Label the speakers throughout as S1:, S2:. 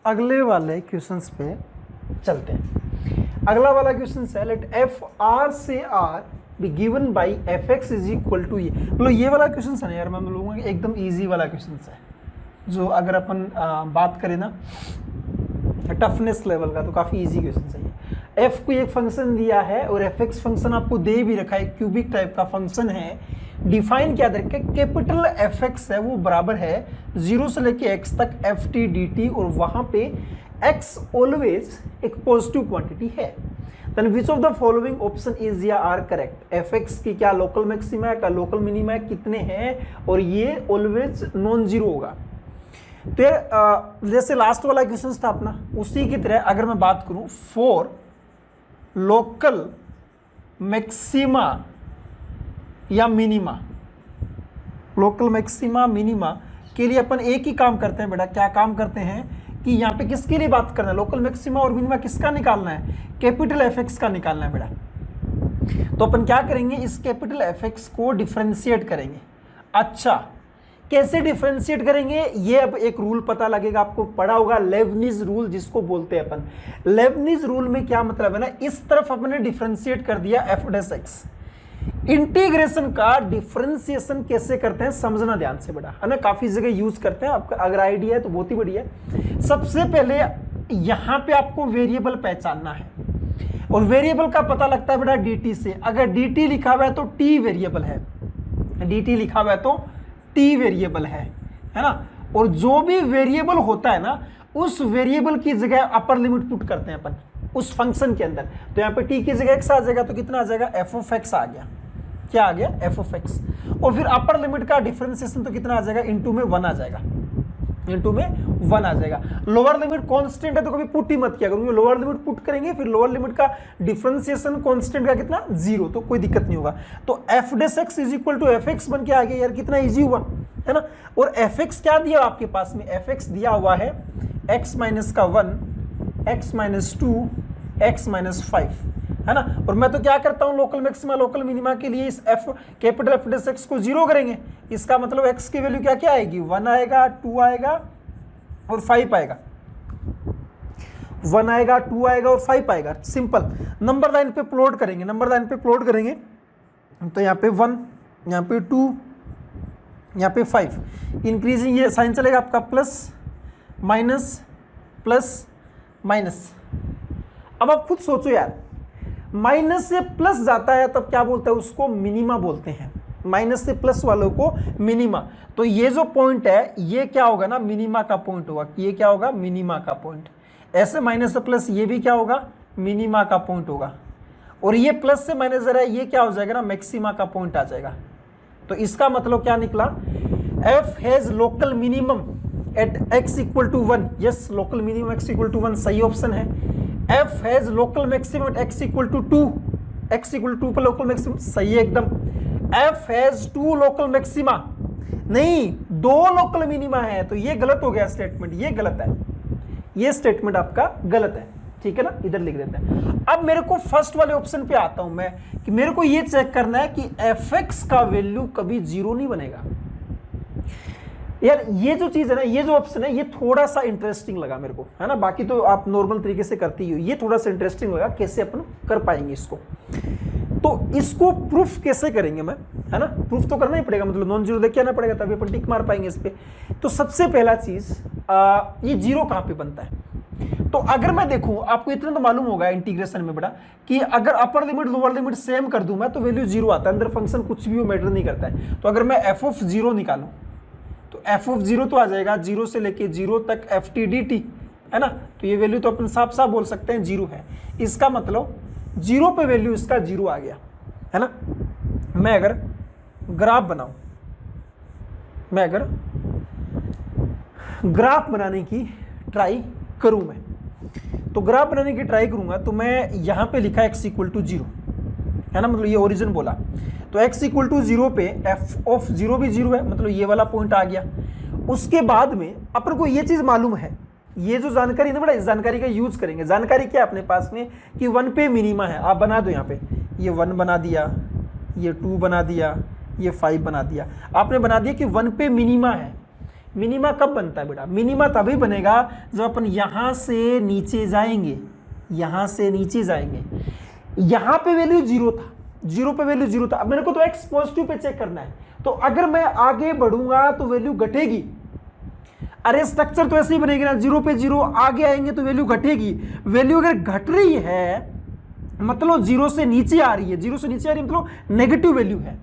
S1: अगले वाले क्वेश्चंस पे चलते हैं। अगला वाला क्वेश्चन है लेट एफ आर से R be given by f x is equal to ये। मतलब ये वाला क्वेश्चन है ना यार, मैं बोलूँगा कि एकदम ईजी वाला क्वेश्चन है, जो अगर अपन बात करें ना टफनेस लेवल का तो काफ़ी इजी क्वेश्चन है ये। एफ को एक फंक्शन दिया है और एफ एक्स फंक्शन आपको दे भी रखा है, क्यूबिक टाइप का फंक्शन है। डिफाइन क्या करके कैपिटल एफ एक्स है वो बराबर है 0 से लेके एक्स तक एफ टी डी टी, और वहाँ पे एक्स ऑलवेज एक पॉजिटिव क्वांटिटी है। Then which of the following option is या आर करेक्ट। एफ एक्स की क्या लोकल मैक्सिमा है, क्या लोकल मिनिमा है, कितने हैं, और ये ऑलवेज नॉन जीरो होगा। तो यार जैसे लास्ट वाला क्वेश्चन था अपना, उसी की तरह अगर मैं बात करूं फॉर लोकल मैक्सिमा या मिनिमा, लोकल मैक्सिमा मिनिमा के लिए अपन एक ही काम करते हैं बेटा। क्या काम करते हैं कि यहाँ पे किसके लिए बात करना है, लोकल मैक्सिमा और मिनिमा किसका निकालना है, कैपिटल एफ एक्स का निकालना है बेटा। तो अपन क्या करेंगे, इस कैपिटल एफ एक्स को डिफरेंशिएट करेंगे। अच्छा कैसे डिफरेंशिएट करेंगे, ये अब एक रूल पता लगेगा, आपको पढ़ा होगा लेबनिज रूल जिसको बोलते हैं अपन। लेबनिज रूल में क्या मतलब है ना, इस तरफ अपने डिफरेंशिएट कर दिया एफ डैश एक्स। इंटीग्रेशन का डिफरेंशिएशन कैसे करते हैं समझना ध्यान से बेटा, है ना, काफी जगह यूज करते हैं, आपका अगर आइडिया है तो बहुत ही बढ़िया है। सबसे पहले यहां पे आपको वेरिएबल पहचानना है, और वेरिएबल का पता लगता है बेटा dt से। अगर dt लिखा हुआ है तो t वेरिएबल है, dt लिखा हुआ है तो t वेरिएबल है ना। और जो भी वेरिएबल होता है ना, उस वेरिएबल की जगह अपर लिमिट पुट करते हैं अपन उस फंक्शन के अंदर। तो यहाँ पे t की जगह x आ जाएगा, तो कितना आ जाएगा, f ऑफ x आ गया। क्या आ गया, f ऑफ x। और फिर अपर लिमिट का डिफरेंशिएशन तो कितना आ जाएगा, इनटू में 1 आ जाएगा, इनटू में 1 आ जाएगा। लोअर लिमिट कांस्टेंट है तो कभी पुट ही मत किया करूंगे, लोअर लिमिट पुट करेंगे, फिर लोअर लिमिट का डिफरेंशिएशन कांस्टेंट का कितना 0, तो कोई दिक्कत नहीं होगा। तो f dash x is equal to f x बन के आ गया यार, कितना इजी हुआ है ना। और एफ एक्स क्या दिया आपके पास में, एफ एक्स दिया हुआ है x माइनस का 1, x माइनस 2, x माइनस 5, है ना। और मैं तो क्या करता हूं, लोकल मैक्सिमा लोकल मिनिमा के लिए इस f capital F dash x को 0 करेंगे। इसका मतलब x की वैल्यू क्या क्या आएगी, 1 आएगा, 2 आएगा और 5 आएगा, 1 आएगा, 2 आएगा और 5 आएगा। सिंपल नंबर लाइन पे प्लॉट करेंगे, नंबर लाइन पे प्लॉट करेंगे तो यहाँ पे 1, यहाँ पे 2, यहाँ पे 5, इंक्रीजिंग ये साइन चलेगा आपका प्लस माइनस प्लस माइनस। अब आप खुद सोचो यार, माइनस से प्लस जाता है तब क्या बोलते हैं, उसको मिनिमा बोलते हैं, माइनस से प्लस वालों को मिनिमा। तो ये जो पॉइंट है ये क्या होगा ना, मिनिमा का पॉइंट होगा। ये क्या होगा, मिनिमा का पॉइंट। ऐसे माइनस से प्लस ये भी क्या होगा, मिनिमा का पॉइंट होगा। और ये प्लस से माइनस है, ये क्या हो जाएगा ना, मैक्सिमा का पॉइंट आ जाएगा। तो इसका मतलब क्या निकला, f has local minimum at x equal to 1। Yes, local minimum x equal to 1 सही ऑप्शन है। F has local maximum at x equal to 2, x equal to 2 पर लोकल मैक्सिमम सही है एकदम। एफ हैज 2 लोकल मैक्सिमा, नहीं 2 local minima है, तो ये गलत हो गया स्टेटमेंट, ये गलत है, ये स्टेटमेंट आपका गलत है, ठीक है ना, इधर लिख देते हैं। अब मेरे को फर्स्ट वाले ऑप्शन पे आता हूं मैं, कि मेरे को ये चेक करना है कि एफ एक्स का वैल्यू कभी 0 नहीं बनेगा। यार ये जो चीज है ना, ये जो ऑप्शन है, ये थोड़ा सा इंटरेस्टिंग लगा मेरे को, है ना। बाकी तो आप नॉर्मल तरीके से करती ही हो, ये थोड़ा सा इंटरेस्टिंग लगा, कैसे अपन कर पाएंगे इसको। तो इसको प्रूफ कैसे करेंगे मैं, है ना, प्रूफ तो करना ही पड़ेगा, मतलब नॉन जीरो देख के आना पड़ेगा तभी अपन टिक मार पाएंगे इस पे। तो सबसे पहला चीज ये जीरो कहां पे बनता है। तो अगर मैं देखूं, आपको इतना तो मालूम होगा इंटीग्रेशन में बेटा, कि अगर upper limit lower limit same कर दूं मैं तो वैल्यू 0 आता है, अंदर फंक्शन कुछ भी मैटर नहीं करता है। तो अगर मैं एफ ऑफ 0 निकालूं तो एफ ऑफ 0 तो आ जाएगा 0 से लेके 0 तक एफ टी डी टी, है ना। तो ये वैल्यू तो अपन साफ साफ बोल सकते हैं 0 है। इसका मतलब 0 पे वैल्यू इसका 0 आ गया, है ना। मैं अगर ग्राफ बनाऊं, मैं अगर ग्राफ बनाने की ट्राई करूं मैं, तो ग्राफ बनाने की ट्राई करूंगा तो मैं यहां पे लिखा x इक्वल टू 0, है ना, मतलब ये ओरिजिन बोला। तो x इक्वल टू 0 पे f ऑफ 0 भी 0 है, मतलब ये वाला पॉइंट आ गया। उसके बाद में अपन को ये चीज मालूम है, ये जो जानकारी ना बड़ा, इस जानकारी का यूज करेंगे। जानकारी क्या है अपने पास में कि 1 पे मिनिमा है, आप बना दो यहाँ पे, ये 1 बना दिया, ये 2 बना दिया, ये 5 बना दिया। आपने बना दिया कि 1 पे मिनिमा है, मिनिमा कब बनता है बेटा? मिनिमा तभी बनेगा जब अपन यहां से नीचे जाएंगे, यहां से नीचे जाएंगे। यहां पे वैल्यू 0 था, 0 पे वैल्यू 0 था, अब मेरे को तो x पॉजिटिव पे चेक करना है, तो अगर मैं आगे बढ़ूंगा तो वैल्यू घटेगी। अरे स्ट्रक्चर तो ऐसे ही बनेगी ना, 0 पे 0, आगे आएंगे तो वैल्यू घटेगी। वैल्यू अगर घट रही है मतलब 0 से नीचे आ रही है, 0 से नीचे आ रही है मतलब नेगेटिव वैल्यू है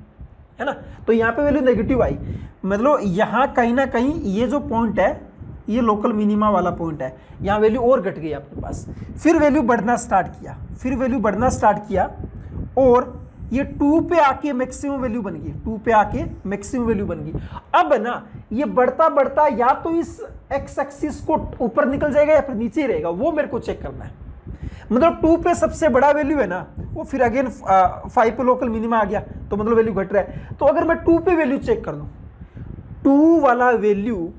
S1: ना, तो यहां पे वैल्यू नेगेटिव आई, मतलब यहां कहीं ना कहीं ये जो पॉइंट है ये लोकल मिनिमा वाला पॉइंट है, यहां वैल्यू और घट गई आपके पास। फिर वैल्यू बढ़ना स्टार्ट किया, फिर वैल्यू बढ़ना स्टार्ट किया और ये 2 पे आके मैक्सिमम वैल्यू बन गई, 2 पे आके मैक्सिमम वैल्यू बन गई। अब ना ये बढ़ता बढ़ता या तो इस एक्स एक्सिस को ऊपर निकल जाएगा या फिर नीचे ही रहेगा, वो मेरे को चेक करना है। मतलब 2 पे सबसे बड़ा वैल्यू है ना, वो फिर अगेन 5 पे लोकल मिनिमा आ गया, तो मतलब वैल्यू घट रहा है। तो अगर मैं 2 पे वैल्यू चेक कर लूं, 2 वाला वैल्यू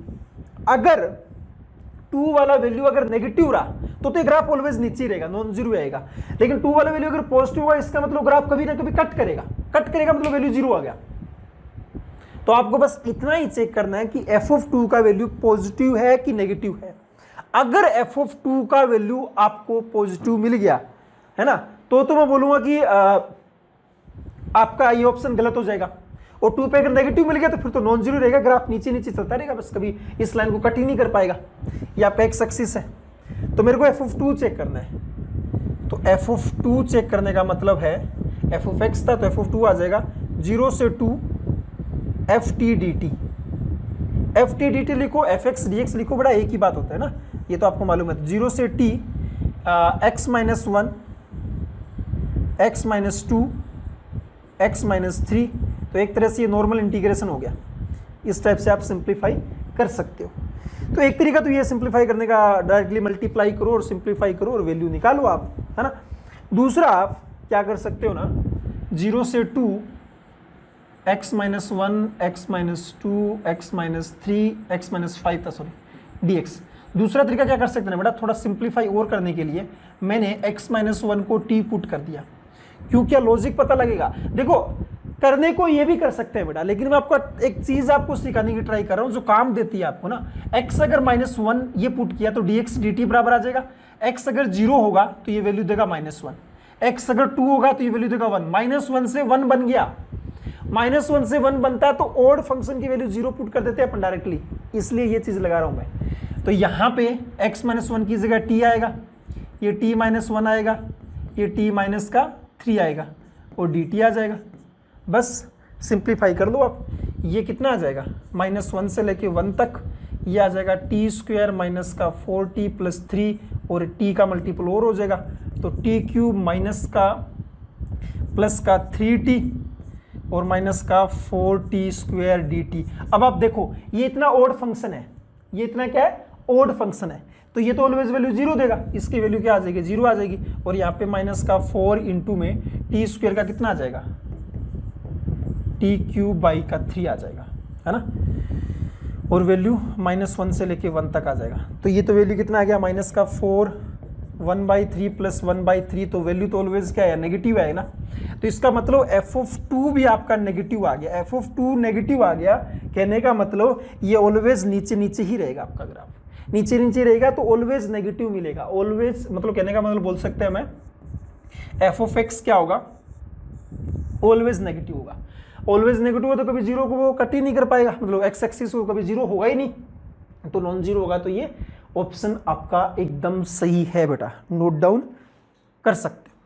S1: अगर नेगेटिव रहा तो ग्राफ ऑलवेज नीचे ही रहेगा, नॉन जीरो आएगा। लेकिन 2 वाला वैल्यू अगर पॉजिटिव हुआ, इसका मतलब ग्राफ कभी ना कभी कट करेगा मतलब वैल्यू 0 आ गया। तो आपको बस इतना ही चेक करना है कि f(2) का वैल्यू पॉजिटिव है कि नेगेटिव है। अगर f(2) का वैल्यू आपको पॉजिटिव मिल गया है ना, तो मैं बोलूंगा कि आपका ये ऑप्शन गलत हो जाएगा। और 2 पे अगर नेगेटिव मिल गया तो फिर तो नॉन जीरो रहेगा, ग्राफ नीचे नीचे चलता रहेगा, बस कभी इस लाइन को कट ही नहीं कर पाएगा। ये आपका एक्स एक्सिस है, तो मेरे को f(2) चेक करना है। तो f(2) चेक करने का मतलब है f(x) था तो f(2) आ जाएगा 0 से 2 ft dt। ft dt लिखो, fx dx लिखो, बड़ा एक ही बात होता है ना, ये तो आपको मालूम है। 0 से t x minus 1 x minus 2 x minus 3, तो एक तरह से ये नॉर्मल इंटीग्रेशन हो गया। इस टाइप से आप सिंप्लीफाई कर सकते हो। तो एक तरीका तो ये सिंप्लीफाई करने का, डायरेक्टली मल्टीप्लाई करो और सिंप्लीफाई करो और वैल्यू निकालो आप, है ना। दूसरा आप क्या कर सकते हो ना, 0 से 2 x minus 1 x minus 2 x minus 3 x minus 5 था, सॉरी dx। दूसरा तरीका क्या कर सकते हैं बेटा, थोड़ा सिंप्लीफाई और करने के लिए मैंने x माइनस 1 को t पुट कर दिया। क्यों, क्या लॉजिक पता लगेगा। देखो करने को ये भी कर सकते हैं बेटा, लेकिन मैं आपको एक चीज आपको सिखाने की ट्राई कर रहा हूं जो काम देती है आपको ना। x अगर -1 ये पुट किया तो dx dt बराबर आ जाएगा। x अगर 0 होगा तो ये वैल्यू देगा -1, x अगर 2 होगा तो ये वैल्यू देगा 1। -1 से 1 बन गया, -1 से 1 बनता है तो ओड फंक्शन की वैल्यू 0 पुट कर देते हैं अपन डायरेक्टली, इसलिए ये चीज लगा रहा हूं मैं। तो यहां पे x -1 की जगह t आएगा, ये t -1 आएगा, ये t माइनस का 3 आएगा और dt आ जाएगा। बस सिंप्लीफाई कर लो आप, ये कितना आ जाएगा -1 से लेके 1 तक, ये आ जाएगा t² माइनस का 4t प्लस 3 और t का मल्टीपल और हो जाएगा, तो t³ माइनस का प्लस का 3t और माइनस का 4t² dt। अब आप देखो ये इतना ओड फंक्शन है, ये इतना क्या है, ओड फंक्शन है, तो ये तो ऑलवेज वैल्यू 0 देगा, इसकी वैल्यू क्या आ जाएगी, 0 आ जाएगी। और यहाँ पे माइनस का 4 इंटू में t² का कितना आ जाएगा, t³/3 आ जाएगा, है ना। और वैल्यू -1 से लेके 1 तक आ जाएगा, तो ये तो वैल्यू कितना आ गया, माइनस का 4 1/3 प्लस 1/3, तो वैल्यू तो ऑलवेज क्या है, नेगेटिव है ना। तो इसका मतलब f(2) भी आपका नेगेटिव आ गया। f(2) नेगेटिव आ गया, कहने का मतलब ये ऑलवेज नीचे नीचे ही रहेगा, आपका ग्राफ नीचे नीचे रहेगा तो ऑलवेज नेगेटिव मिलेगा। ऑलवेज मतलब कहने का मतलब बोल सकते हैं मैं, f(x) क्या होगा, ऑलवेज नेगेटिव होगा। ऑलवेज नेगेटिव हो तो कभी 0 को वो कट ही नहीं कर पाएगा, मतलब एक्स एक्सिस को कभी 0 होगा ही नहीं, तो नॉन जीरो होगा। तो ये ऑप्शन आपका एकदम सही है बेटा, नोट डाउन कर सकते हो।